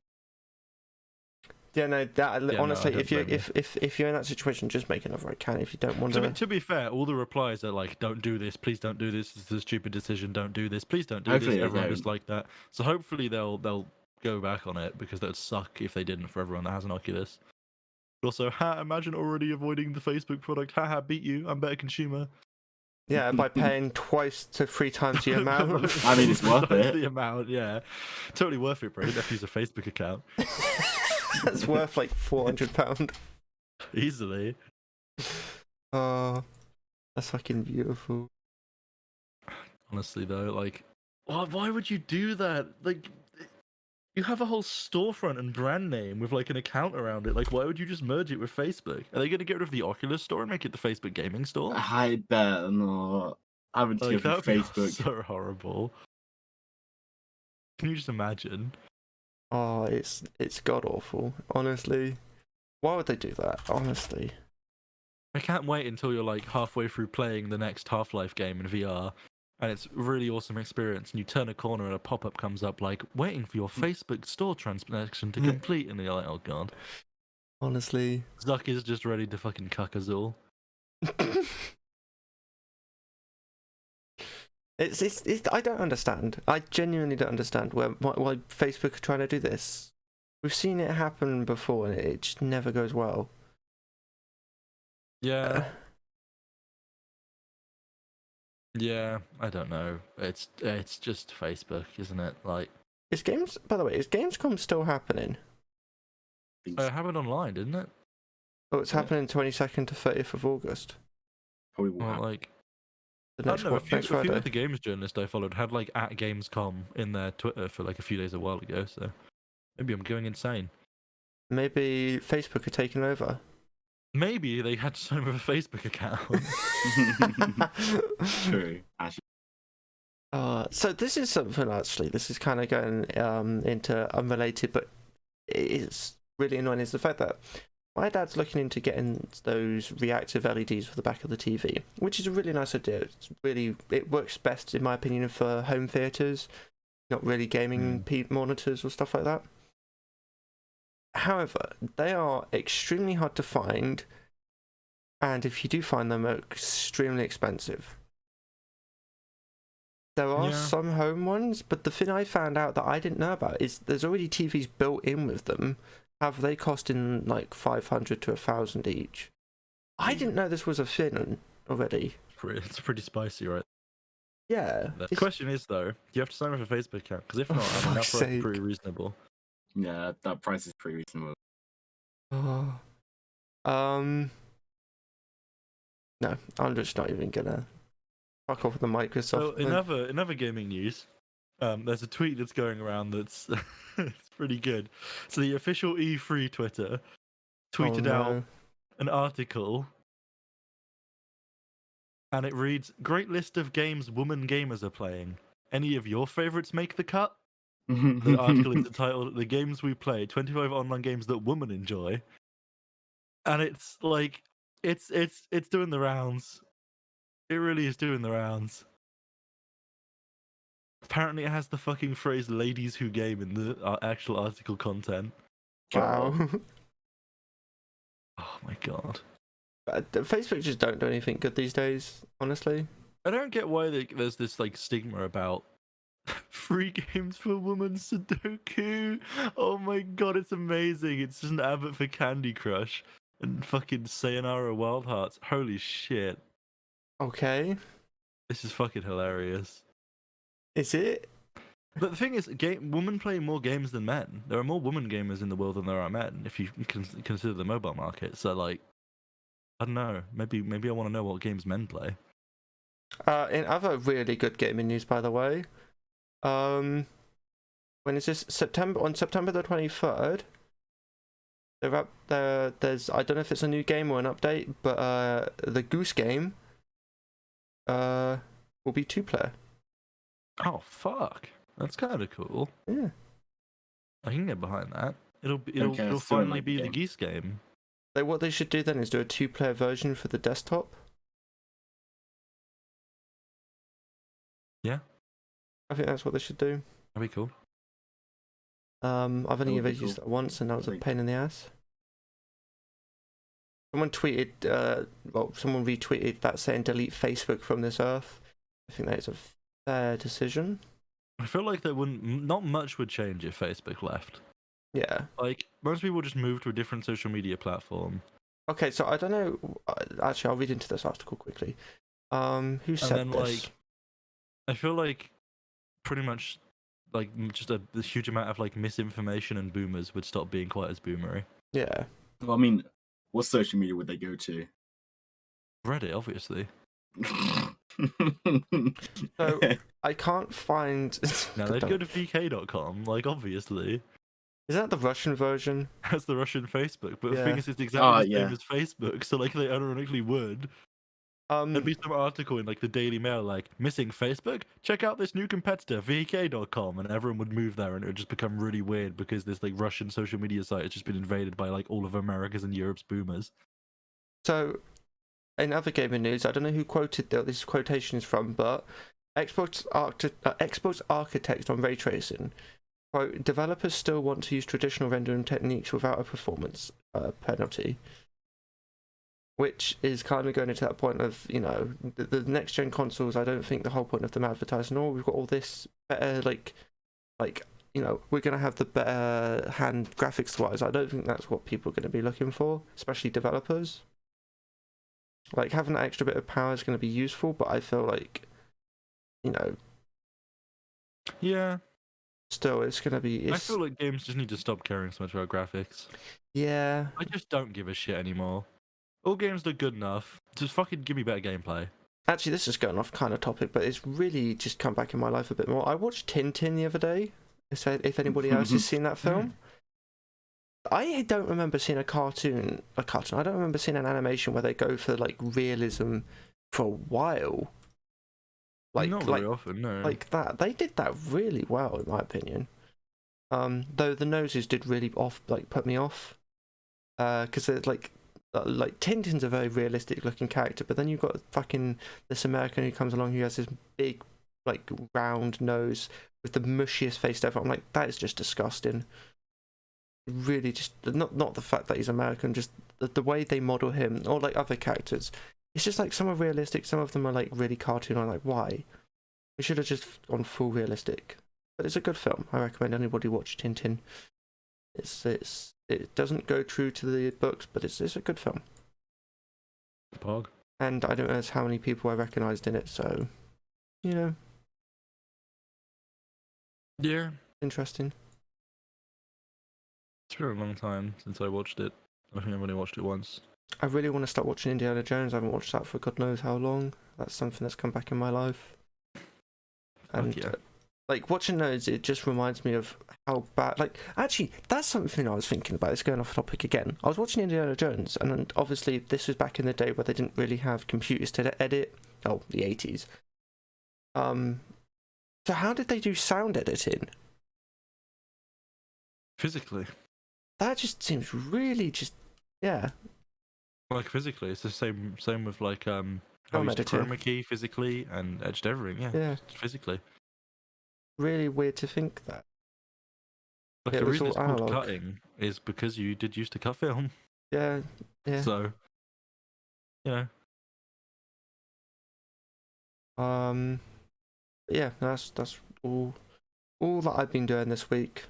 Yeah, no. That Yeah, no, honestly, I don't if you blame you. if you're in that situation, just make another account if you don't want to. To be fair, all the replies are like, "Don't do this, please don't do this. This is a stupid decision. Don't do this, please don't do Hopefully this." they Everyone don't. just like that. So hopefully they'll go back on it because that would suck if they didn't for everyone that has an Oculus. But also, imagine already avoiding the Facebook product. Haha, beat you. I'm better consumer. Yeah, by paying twice to 3 times the amount. I mean, it's worth it. The amount, yeah, totally worth it, bro. You don't have to use a Facebook account That's worth like £400. easily. Oh, that's fucking beautiful. Honestly, though, like, why would you do that? Like, you have a whole storefront and brand name with like an account around it. Like, why would you just merge it with Facebook? Are they going to get rid of the Oculus store and make it the Facebook gaming store? I bet not. I would Like, give that would be Facebook. so horrible. Can you just imagine? Oh, it's god awful. Honestly, why would they do that? Honestly, I can't wait until you're like halfway through playing the next Half-Life game in VR, and it's a really awesome experience, and you turn a corner and a pop-up comes up like, waiting for your Facebook store transaction to complete, and you're like, oh god. honestly. Zuck is just ready to fucking cuck us all. It's I don't understand. I genuinely don't understand why Facebook are trying to do this. We've seen it happen before, and it just never goes well. Yeah. Yeah, I don't know. It's just Facebook, isn't it? Like, By the way, is Gamescom still happening? Things It happened online, didn't it? Oh, it's Yeah. happening 22nd to 30th of August. probably will Well, happen. like, The I next, don't know. next A few Friday. of the games journalists I followed had like at Gamescom in their Twitter for like a few days a while ago. So maybe I'm going insane. Maybe Facebook are taking over. Maybe they had to sign up with a Facebook account. True. Actually, So this is something actually. This is kind of going into unrelated, but it's really annoying. Is the fact that my dad's looking into getting those reactive LEDs for the back of the TV, which is a really nice idea. It works best in my opinion for home theaters, not really gaming monitors or stuff like that. However, they are extremely hard to find, and if you do find them, are extremely expensive. There are Yeah. some home ones, but the thing I found out that I didn't know about is there's already TVs built in with them. Have they costing like 500 to 1,000 each? I didn't know this was a thing already. It's pretty spicy, right? Yeah. The question is though, do you have to sign up with a Facebook account? Because if Oh, not, I mean, that fuck's price is sake. pretty reasonable. yeah, that price is pretty reasonable. Oh. No, I'm just not even gonna fuck off with the Microsoft. So in other gaming news, there's a tweet that's going around that's it's pretty good. So the official E3 Twitter tweeted out an article, and it reads, "Great list of games woman gamers are playing. Any of your favorites make the cut?" The article is entitled "The Games We Play: 25 Online Games That Women Enjoy," and it's like it's doing the rounds. It really is doing the rounds. Apparently, it has the fucking phrase "ladies who game" in the actual article content. Wow. Oh my god. Facebook just don't do anything good these days, honestly. I don't get why there's this like stigma about free games for women Sudoku. Oh my god, it's amazing. It's just an advert for Candy Crush and fucking Sayonara Wild Hearts. Holy shit. Okay. This is fucking hilarious. Is it? But the thing is, women play more games than men. There are more women gamers in the world than there are men, if you consider the mobile market. So, like, I don't know. Maybe I want to know what games men play. In other really good gaming news, by the way, when is this? On September the 23rd, they're up there. There's, I don't know if it's a new game or an update, but the Goose game will be 2-player. Oh fuck, that's kind of cool. Yeah. I can get behind that. It'll Okay, it'll I still don't finally like the be the game. Geese game. What they should do then is do a 2-player version for the desktop. Yeah, I think that's what they should do. that'd be cool. I've only would ever be used cool. that once, and that was a Like- pain in the ass. Someone tweeted, someone retweeted that saying delete Facebook from this earth. I think that is a fair decision. I feel like not much would change if Facebook left. Yeah. Like most people just move to a different social media platform. Okay, so I don't know. Actually, I'll read into this article quickly. Who said And then this? like, I feel like pretty much like just a huge amount of like misinformation and boomers would stop being quite as boomery. Yeah. Well, I mean, what social media would they go to? Reddit, obviously. So I can't find. Now they'd go to vk.com, like obviously. Is that the Russian version? That's the Russian Facebook, but the Yeah. thing is, it's exactly the same yeah. as Facebook, so like they ironically would. There'd be some article in like the Daily Mail, like missing Facebook. Check out this new competitor, vk.com, and everyone would move there, and it would just become really weird because this like Russian social media site has just been invaded by like all of America's and Europe's boomers. So, in other gaming news, I don't know who quoted this quotation is from, but Xbox architect on ray tracing. Quote, developers still want to use traditional rendering techniques without a performance penalty. Which is kind of going into that point of, you know, the next gen consoles, I don't think the whole point of them advertising, oh, we've got all this better, like, you know, we're going to have the better hand graphics wise. I don't think that's what people are going to be looking for, especially developers. Like, having that extra bit of power is going to be useful, but I feel like, you know. Yeah. still, it's gonna be. I feel like games just need to stop caring so much about graphics. Yeah. I just don't give a shit anymore. All games look good enough. Just fucking give me better gameplay. Actually, this is going off kind of topic, but it's really just come back in my life a bit more. I watched Tintin the other day. If anybody else has seen that film. I don't remember seeing a cartoon. I don't remember seeing an animation where they go for like realism for a while. Not very often, no. Like that, they did that really well, in my opinion. Though the noses did really put me off. Because they're like Tintin's a very realistic looking character, but then you've got fucking this American who comes along who has this big, like round nose with the mushiest face ever. I'm like, that is just disgusting. Really, just not the fact that he's American, just the way they model him, or like other characters. It's just like some are realistic, some of them are like really cartoon. I'm like, why? We should have just gone full realistic. But it's a good film. I recommend anybody watch Tintin. It doesn't go true to the books, but it's a good film. Pog. And I don't know how many people I recognised in it, so Yeah. interesting. It's been a long time since I watched it. I think I've only watched it once. I really want to start watching Indiana Jones. I haven't watched that for God knows how long. That's something that's come back in my life. And yeah. Like watching those, it just reminds me of how bad. Like actually, that's something I was thinking about. It's going off topic again. I was watching Indiana Jones, and obviously this was back in the day where they didn't really have computers to edit. Oh, the 80s. So how did they do sound editing? Physically. That just seems really yeah. Like physically, it's the same with like how Film we used to editing. chroma key physically and edged everything. Yeah. Physically. Really weird to think that. Like Yeah, the it was reason all it's called analog. cutting is because you did used to cut film. Yeah. So, Yeah, that's all that I've been doing this week.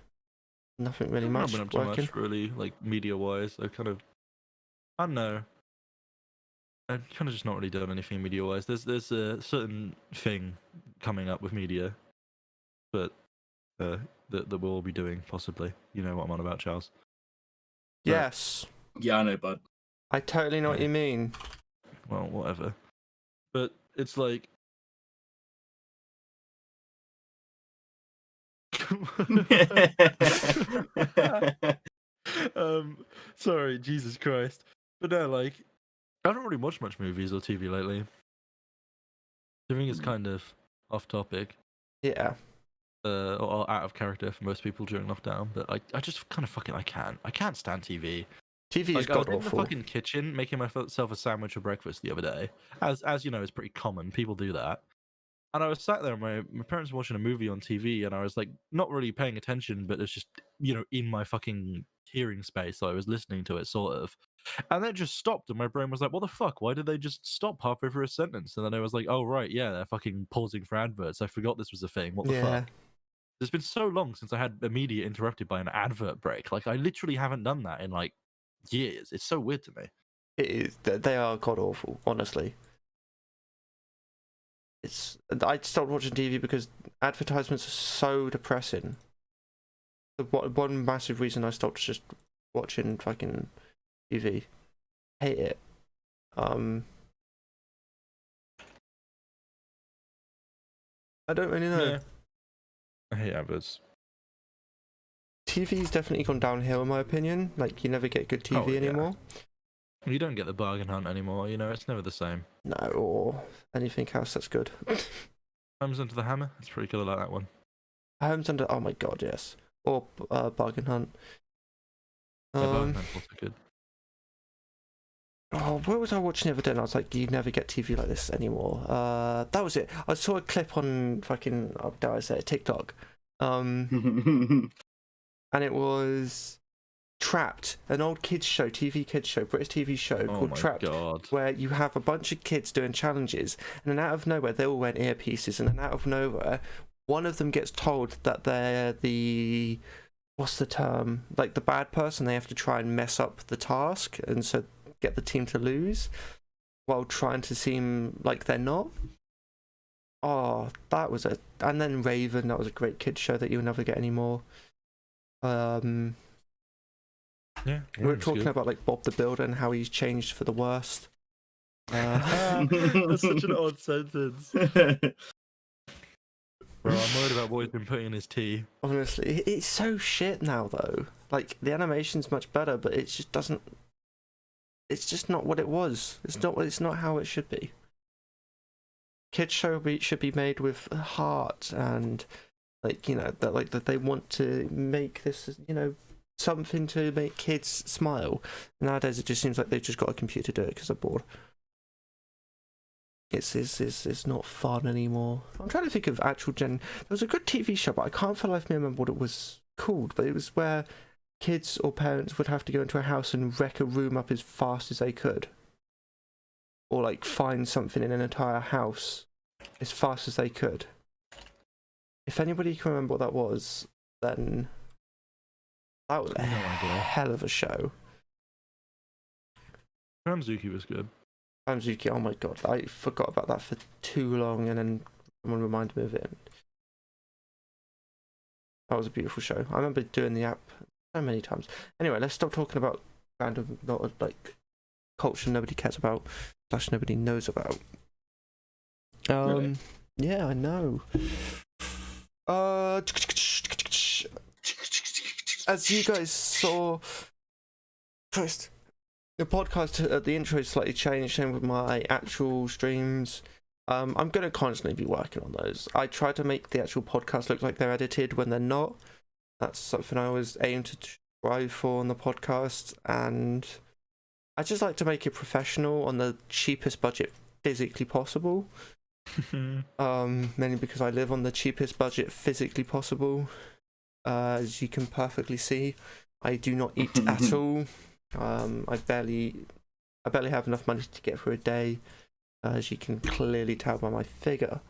Nothing really I've not much been up to working. much really, like media wise. I don't know. I've kind of just not really done anything media wise. There's a certain thing coming up with media, but that we'll all be doing possibly. You know what I'm on about, Charles? But, Yes, Yeah, I know, bud. I totally know what Yeah. you mean. Well, whatever. But it's like. Sorry, Jesus Christ. But no, like, I don't really watch much movies or TV lately. I think it's kind of off topic, Yeah, or out of character for most people during lockdown. But I just kind of I can't stand TV. TV is Like, I was god in the awful. fucking kitchen making myself a sandwich for breakfast the other day, as you know, is pretty common. People do that. And I was sat there, and my parents were watching a movie on TV, and I was like, not really paying attention, but it's just, in my fucking hearing space, so I was listening to it, sort of. And then it just stopped, and my brain was like, what the fuck? Why did they just stop halfway through a sentence? And then I was like, oh, right, yeah, they're fucking pausing for adverts. I forgot this was a thing. What the Yeah, fuck? It's been so long since I had a media interrupted by an advert break. Like, I literally haven't done that in, like, years. It's so weird to me. it is. They are god awful. Honestly, I stopped watching TV because advertisements are so depressing. One massive reason I stopped just watching fucking TV. Hate it. I don't really know. Yeah. I hate adverts. TV's definitely gone downhill in my opinion. Like you never get good TV Oh, yeah. anymore. You don't get the bargain hunt anymore, it's never the same. No, or anything else that's good. Comes Under the Hammer, it's pretty cool, I like that one. Homes Under. Oh my god, yes. Or Bargain Hunt. Yeah, Bargain Hunt's also good. Oh, what was I watching the other day? And I was like, you never get TV like this anymore. That was it. I saw a clip on fucking, dare I say it, TikTok. And it was Trapped, an old kids show, British TV show called Trapped, God. where you have a bunch of kids doing challenges, and then out of nowhere they all wear earpieces, and then out of nowhere one of them gets told that they're the, what's the term, like the bad person. They have to try and mess up the task, and so get the team to lose while trying to seem like they're not. Oh, that was and then Raven, that was a great kids show that you'll never get anymore. Yeah, We were talking about like Bob the Builder and how he's changed for the worst. That's such an odd sentence. Bro, I'm worried about what he's been putting in his tea. Honestly, it's so shit now though. Like the animation's much better, but it just doesn't. It's just not what it was. It's not how it should be. Kids show should be made with heart and like that they want to make this something to make kids smile. Nowadays it just seems like they've just got a computer to do it because they're bored. It's not fun anymore. I'm trying to think of actual there was a good TV show, but I can't for the life of me remember what it was called. But it was where kids or parents would have to go into a house and wreck a room up as fast as they could, or like find something in an entire house as fast as they could. If anybody can remember what that was, then that was a hell of a show. Ramzuki was good. Ramzuki, oh my god, I forgot about that for too long, and then someone reminded me of it. That was a beautiful show. I remember doing the app so many times. Anyway, let's stop talking about random, not like culture nobody cares about, / nobody knows about. Really? Yeah, I know. As you guys saw, first, the podcast, the intro slightly changed, same with my actual streams. I'm going to constantly be working on those. I try to make the actual podcast look like they're edited when they're not. That's something I always aim to strive for on the podcast, and I just like to make it professional on the cheapest budget physically possible. Mainly because I live on the cheapest budget physically possible. As you can perfectly see, I do not eat at all. I barely have enough money to get through a day, as you can clearly tell by my figure.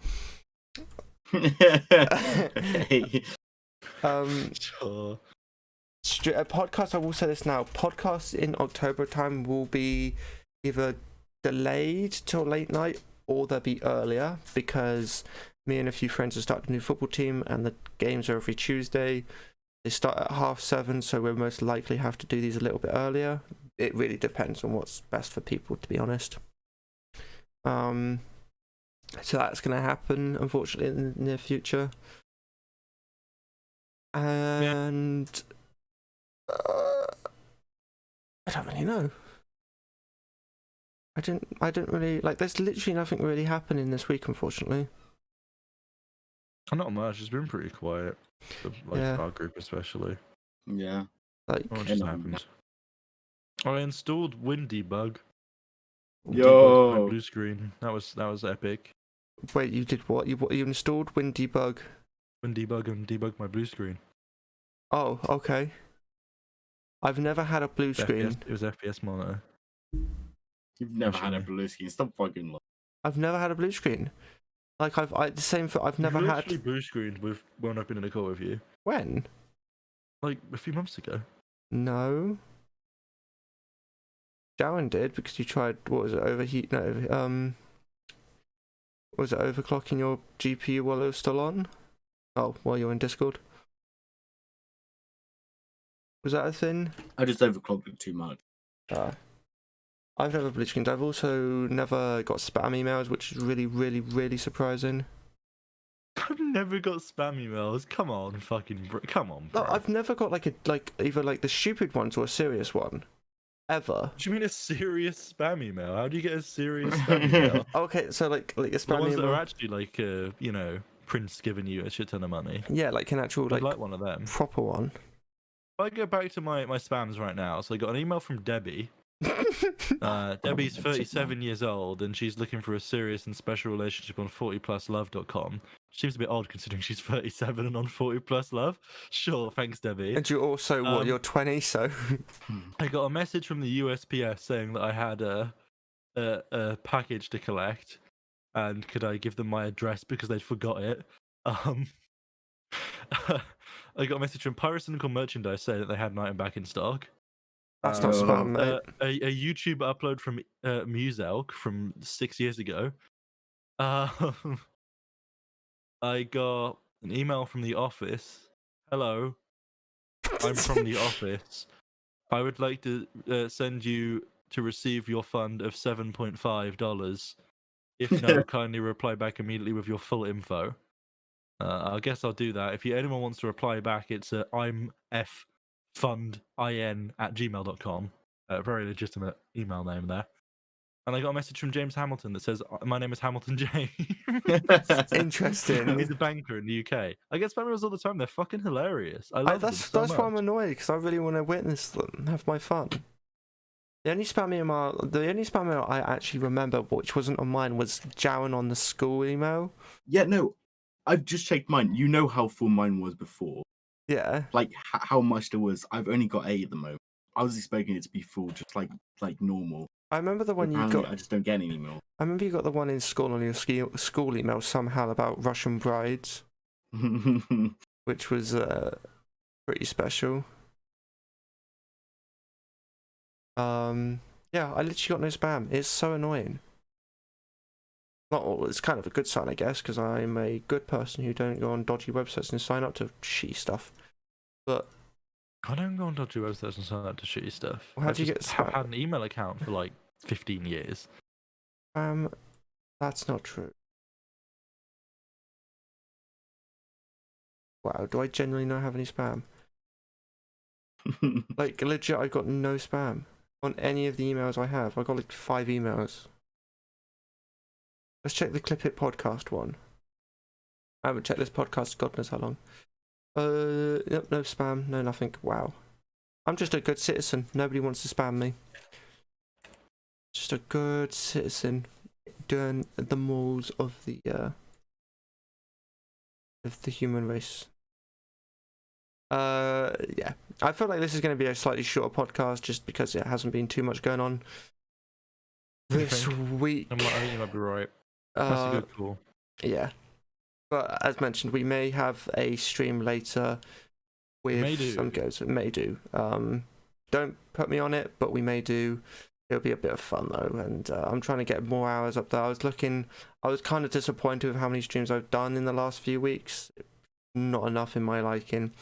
Sure. A podcast, I will say this now, podcasts in October time will be either delayed till late night or they'll be earlier, because me and a few friends have started a new football team and the games are every Tuesday. They start at 7:30, so we'll most likely have to do these a little bit earlier. It really depends on what's best for people, to be honest. So that's going to happen, unfortunately, in the near future. And I don't really know. I didn't really like. There's literally nothing really happening this week, unfortunately. Not much. It's been pretty quiet. Our group especially. Yeah. Like, What just happened? I installed WinDebug. Yo. My blue screen. That was epic. Wait, you did what? You installed WinDebug? WinDebug and debug my blue screen. Oh, okay. I've never had a blue screen. It was FPS monitor. You've never had a blue screen. Stop fucking lying. I've never had a blue screen. Like I've never had. Blue screened with when I've been in a call with you. When? Like a few months ago. No. Jowan did, because you tried. What was it? Overheat? No. Was it overclocking your GPU while it was still on? Oh, while you're in Discord. Was that a thing? I just overclocked it too much. I've never blue screened. I've also never got spam emails, which is really, really, really surprising. I've never got spam emails. Come on, come on, bro. No, I've never got either like the stupid ones or a serious one, ever. Do you mean a serious spam email? How do you get a serious spam email? Okay, so like a spam the ones email that are actually like Prince giving you a shit ton of money. Yeah, like an actual I'd like one of them. proper one. If I go back to my spams right now, so I got an email from Debbie. Debbie's 37 years old and she's looking for a serious and special relationship on 40pluslove.com. Seems a bit odd considering she's 37 and on 40pluslove. Sure, thanks Debbie. And you're also you're 20, so I got a message from the USPS saying that I had a package to collect and could I give them my address because they'd forgot it. I got a message from Pyrocynical Merchandise saying that they had an item back in stock. that's not spam, mate. A YouTube upload from Muselk from 6 years ago. I got an email from the office. Hello, I'm from the office. I would like to send you to receive your fund of $7.5. If no, kindly reply back immediately with your full info. I guess I'll do that. If anyone wants to reply back, it's I'm ffundin@gmail.com. Very legitimate email name there. And I got a message from James Hamilton that says, "My name is Hamilton James." Interesting. He's a banker in the UK. I get spam emails all the time. They're fucking hilarious. I love them so That's why I'm much. annoyed, because I really want to witness them, have my fun. The only spam email I actually remember, which wasn't on mine, was Jowan on the school email. Yeah, no, I've just checked mine. You know how full mine was before. Yeah. Like how much there was. I've only got 8 at the moment. I was expecting it to be full, just like normal. I remember the one you Apparently, got. I just don't get any email. I remember you got the one in school on your school email somehow about Russian brides, which was pretty special. Yeah, I literally got no spam. It's so annoying. Not all, it's kind of a good sign, I guess, because I'm a good person who don't go on dodgy websites and sign up to shitty stuff. But I don't go on dodgy websites and sign up to shitty stuff. Well, how do you get have spam? had an email account for like 15 years. That's not true. Wow, do I genuinely not have any spam? Like, legit, I got no spam on any of the emails I have. I got like 5 emails. Let's check the Clip It podcast one. I haven't checked this podcast, God knows how long. Nope, no spam, no nothing. Wow. I'm just a good citizen. Nobody wants to spam me. Just a good citizen doing the morals of the human race. Yeah. I feel like this is going to be a slightly shorter podcast just because it hasn't been too much going on this week. I think you might be right. That's a good call. Yeah. But as mentioned, we may have a stream later with some goes. May do. Don't put me on it, but we may do. It'll be a bit of fun though, and I'm trying to get more hours up there. I was kind of disappointed with how many streams I've done in the last few weeks. Not enough in my liking,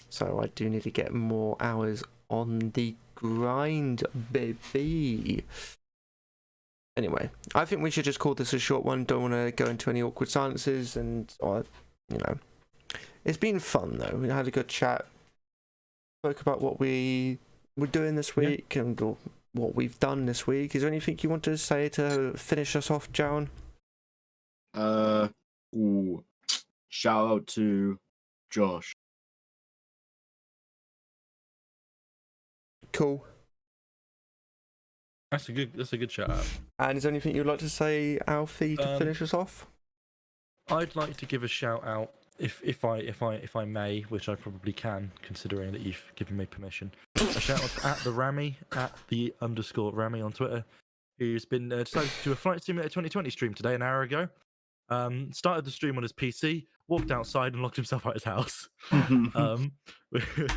so I do need to get more hours on the grind, baby. Anyway, I think we should just call this a short one. Don't want to go into any awkward silences, and it's been fun though. We had a good chat. Spoke about what we were doing this week and what we've done this week. Is there anything you want to say to finish us off, Jowan? Shout out to Josh. Cool. That's a good shout out. And is there anything you'd like to say, Alfie, to finish us off? I'd like to give a shout out, if I may, which I probably can, considering that you've given me permission. A shout out at the Rami, at the _Rami on Twitter, who's been decided to do a Flight Simulator 2020 stream today, an hour ago. Started the stream on his PC, walked outside and locked himself out his house,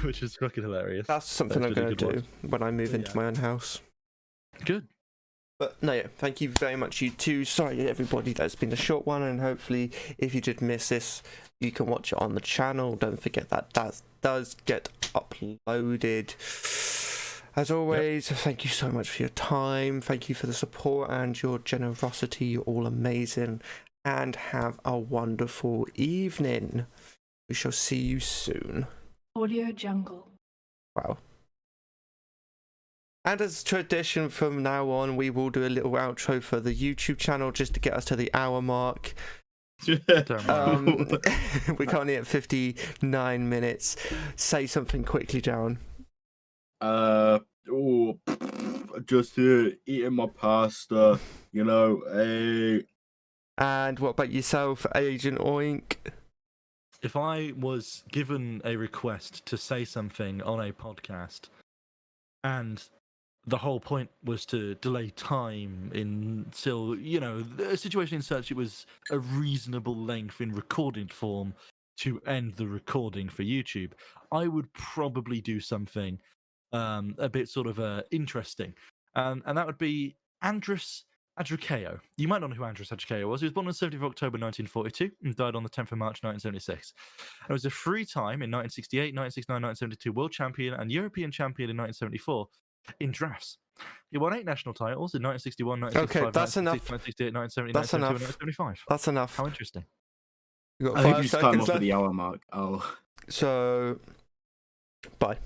which is fucking hilarious. That's something I'm going to do when I move into my own house. Good. But no, yeah, thank you very much, you two. Sorry, everybody, that's been a short one, and hopefully, if you did miss this, you can watch it on the channel. Don't forget that does get uploaded. As always, Thank you so much for your time. Thank you for the support and your generosity. You're all amazing. And have a wonderful evening. We shall see you soon. Audio Jungle. Wow. And as tradition from now on, we will do a little outro for the YouTube channel just to get us to the hour mark. We're currently at 59 minutes. Say something quickly, Jowan. Just eating my pasta, And what about yourself, Agent Oink? If I was given a request to say something on a podcast, and the whole point was to delay time until, the situation in such it was a reasonable length in recorded form to end the recording for YouTube, I would probably do something a bit sort of interesting. And that would be Andrus Adrikayo. You might not know who Andrus Adrikayo was. He was born on the 7th of October 1942 and died on the 10th of March 1976. He was a three-time in 1968, 1969, 1972 world champion and European champion in 1974 in drafts. He won 8 national titles in 1961, 1965, Okay, that's enough. 1968, 1970, That's 1972, enough. and 1975. That's enough. How interesting. You got I think 5 you just cut him seconds off at left. the hour mark. Oh. So, bye.